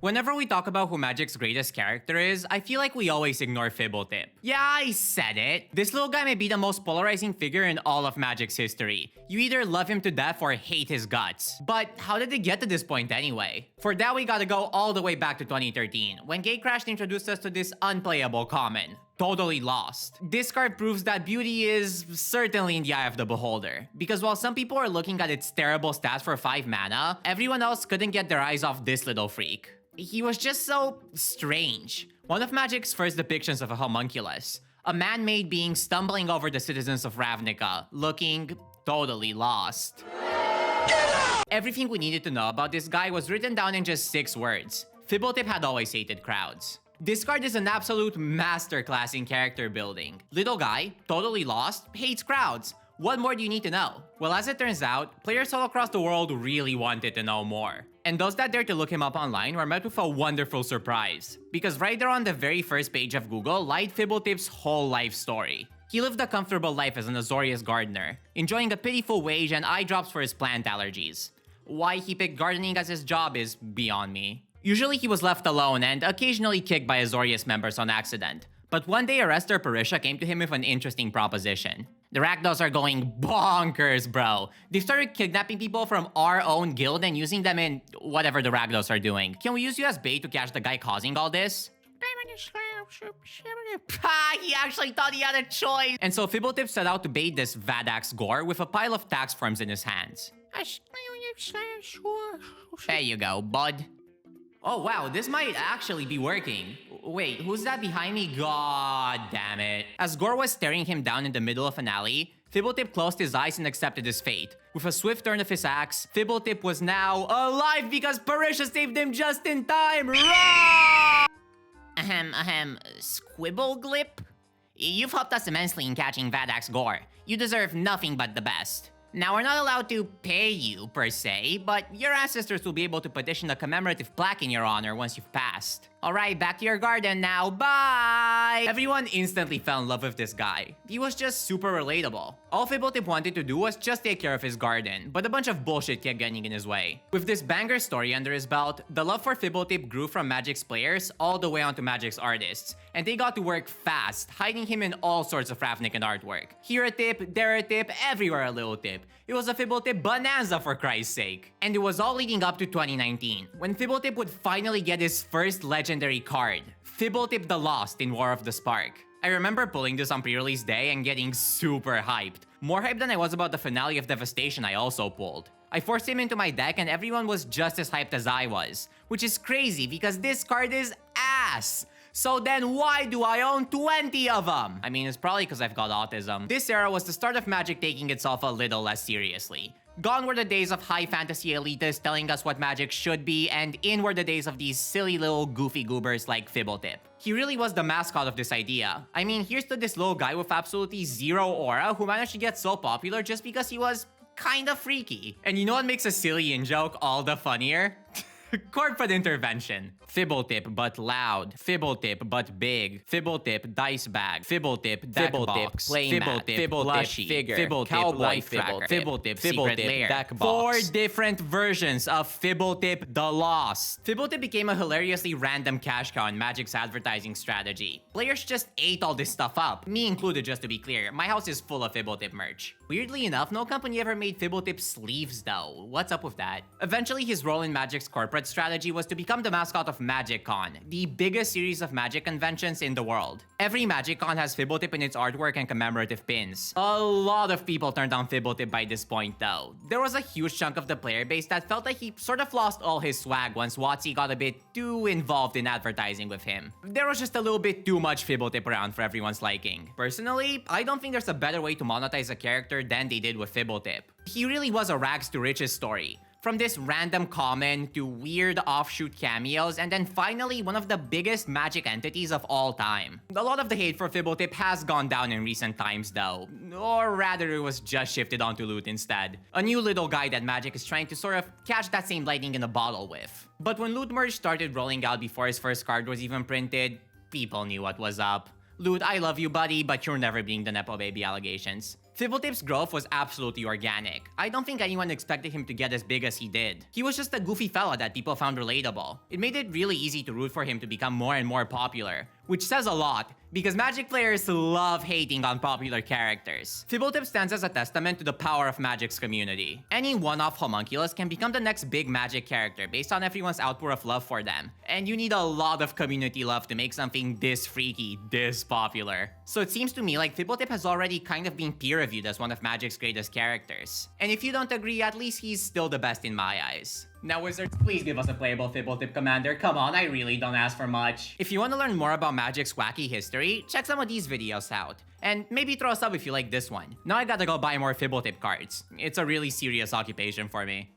Whenever we talk about who Magic's greatest character is, I feel like we always ignore Fblthp. Yeah, I said it. This little guy may be the most polarizing figure in all of Magic's history. You either love him to death or hate his guts. But how did they get to this point anyway? For that, we gotta go all the way back to 2013, when Gatecrashed introduced us to this unplayable common. Totally Lost. This card proves that beauty is certainly in the eye of the beholder, because while some people are looking at its terrible stats for 5 mana, everyone else couldn't get their eyes off this little freak. He was just so strange. One of Magic's first depictions of a homunculus, a man-made being stumbling over the citizens of Ravnica, looking totally lost. Everything we needed to know about this guy was written down in just 6 words. Fblthp had always hated crowds. This card is an absolute masterclass in character building. Little guy, totally lost, hates crowds. What more do you need to know? Well, as it turns out, players all across the world really wanted to know more. And those that dared to look him up online were met with a wonderful surprise. Because right there on the very first page of Google lied Fblthp's whole life story. He lived a comfortable life as an Azorius gardener, enjoying a pitiful wage and eye drops for his plant allergies. Why he picked gardening as his job is beyond me. Usually he was left alone and occasionally kicked by Azorius members on accident. But one day Arrestor Parisha came to him with an interesting proposition. The Rakdos are going bonkers, bro. They started kidnapping people from our own guild and using them in whatever the Rakdos are doing. Can we use you as bait to catch the guy causing all this? He actually thought he had a choice. And so Fblthp set out to bait this Vadax Gore with a pile of tax forms in his hands. There you go, bud. Oh wow, this might actually be working. Wait, who's that behind me? God damn it. As Gore was staring him down in the middle of an alley, Fblthp closed his eyes and accepted his fate. With a swift turn of his axe, Fblthp was now alive because Parisha saved him just in time. Rah! Squibbleglip? You've helped us immensely in catching Vadax Gore. You deserve nothing but the best. Now, we're not allowed to pay you, per se, but your ancestors will be able to petition a commemorative plaque in your honor once you've passed. Alright, back to your garden now, bye! Everyone instantly fell in love with this guy. He was just super relatable. All Fblthp wanted to do was just take care of his garden, but a bunch of bullshit kept getting in his way. With this banger story under his belt, the love for Fblthp grew from Magic's players all the way onto Magic's artists, and they got to work fast, hiding him in all sorts of Ravnican artwork. Here a tip, there a tip, everywhere a little tip. It was a Fblthp bonanza for Christ's sake. And it was all leading up to 2019, when Fblthp would finally get his first legendary card, Fblthp the Lost in War of the Spark. I remember pulling this on pre-release day and getting super hyped. More hyped than I was about the finale of Devastation I also pulled. I forced him into my deck and everyone was just as hyped as I was, which is crazy because this card is ass. So then why do I own 20 of them? I mean, it's probably because I've got autism. This era was the start of Magic taking itself a little less seriously. Gone were the days of high fantasy elitists telling us what Magic should be, and in were the days of these silly little goofy goobers like Fblthp. He really was the mascot of this idea. I mean, here's to this little guy with absolutely zero aura who managed to get so popular just because he was kinda freaky. And you know what makes a silly in-joke all the funnier? Corporate intervention. Fblthp but loud. Fblthp but big. Fblthp dice bag. Fblthp deck box. Playmat. Fblthp figure. Fblthp life tracker. Fblthp secret lair. Deck box. 4 different versions of Fblthp the Lost. Fblthp became a hilariously random cash cow in Magic's advertising strategy. Players just ate all this stuff up. Me included, just to be clear. My house is full of Fblthp merch. Weirdly enough, no company ever made Fblthp sleeves though. What's up with that? Eventually, his role in Magic's corporate strategy was to become the mascot of MagicCon, the biggest series of Magic conventions in the world. Every MagicCon has Fblthp in its artwork and commemorative pins. A lot of people turned down Fblthp by this point though. There was a huge chunk of the player base that felt like he sort of lost all his swag once WotC got a bit too involved in advertising with him. There was just a little bit too much Fblthp around for everyone's liking. Personally, I don't think there's a better way to monetize a character than they did with Fblthp. He really was a rags to riches story. From this random common to weird offshoot cameos, and then finally one of the biggest Magic entities of all time. A lot of the hate for Fblthp has gone down in recent times though, or rather it was just shifted onto loot instead. A new little guy that Magic is trying to sort of catch that same lightning in a bottle with. But when Loot merge started rolling out before his first card was even printed, people knew what was up. Loot, I love you buddy, but you're never being the Nepo Baby allegations. Fblthp's growth was absolutely organic. I don't think anyone expected him to get as big as he did. He was just a goofy fella that people found relatable. It made it really easy to root for him to become more and more popular, which says a lot, because Magic players love hating on popular characters. Fblthp stands as a testament to the power of Magic's community. Any one-off homunculus can become the next big Magic character based on everyone's outpour of love for them, and you need a lot of community love to make something this freaky, this popular. So it seems to me like Fblthp has already kind of been peer-reviewed as one of Magic's greatest characters. And if you don't agree, at least he's still the best in my eyes. Now Wizards, please give us a playable Fblthp commander. Come on, I really don't ask for much. If you want to learn more about Magic's wacky history, check some of these videos out. And maybe throw a sub if you like this one. Now I gotta go buy more Fblthp cards. It's a really serious occupation for me.